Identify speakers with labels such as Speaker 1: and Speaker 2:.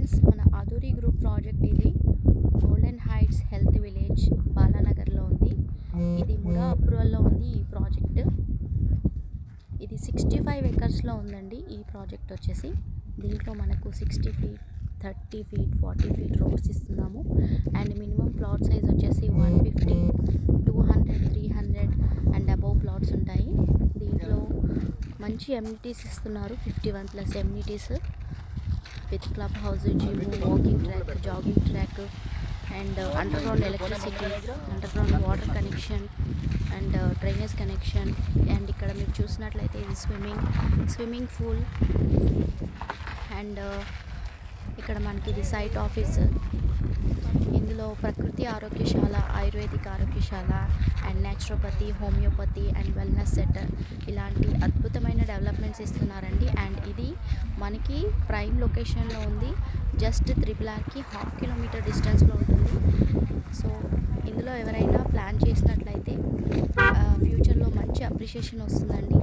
Speaker 1: Friends, మన Adhuri group project ఇది. Golden heights health village బాలానగర్లో ఉంది. ఇది ముడా అప్రూవల్లో ఉంది ఈ ప్రాజెక్ట్. ఇది 65 ఎకర్స్లో ఉందండి ఈ ప్రాజెక్ట్ వచ్చేసి. దీంట్లో మనకు 60 ఫీట్, 30 ఫీట్, 40 ఫీట్ రోడ్స్ ఇస్తున్నాము. అండ్ మినిమం ప్లాట్ సైజ్ వచ్చేసి 150, 200, 300 అండ్ అబౌవ్ ప్లాట్స్ ఉంటాయి. దీంట్లో మంచి ఎమ్యూనిటీస్ ఇస్తున్నారు, 51+ amenities with club house, gym, walking track, jogging track and under ground electricity, under ground water connection and drainage connection. And ఇక్కడ మీరు చూసినట్లయితే ఇది స్విమ్మింగ్ పూల్. అండ్ ఇక్కడ మనకి ఇది సైట్ ఆఫీస్. ఇందులో ప్రకృతి ఆరోగ్యశాల, ఆయుర్వేదిక్ ఆరోగ్యశాల and naturopathy, homeopathy and wellness centre ఇలాంటి అద్భుతమైన డెవలప్మెంట్స్ ఇస్తున్నారండి. అండ్ ఇది మనకి ప్రైమ్ లొకేషన్లో ఉంది. జస్ట్ త్రిపులార్కి 1/2 కిలోమీటర్ డిస్టెన్స్లో ఉంటుంది. సో ఇందులో ఎవరైనా ప్లాన్ చేసినట్లయితే ఫ్యూచర్లో మంచి అప్రిషియేషన్ వస్తుందండి.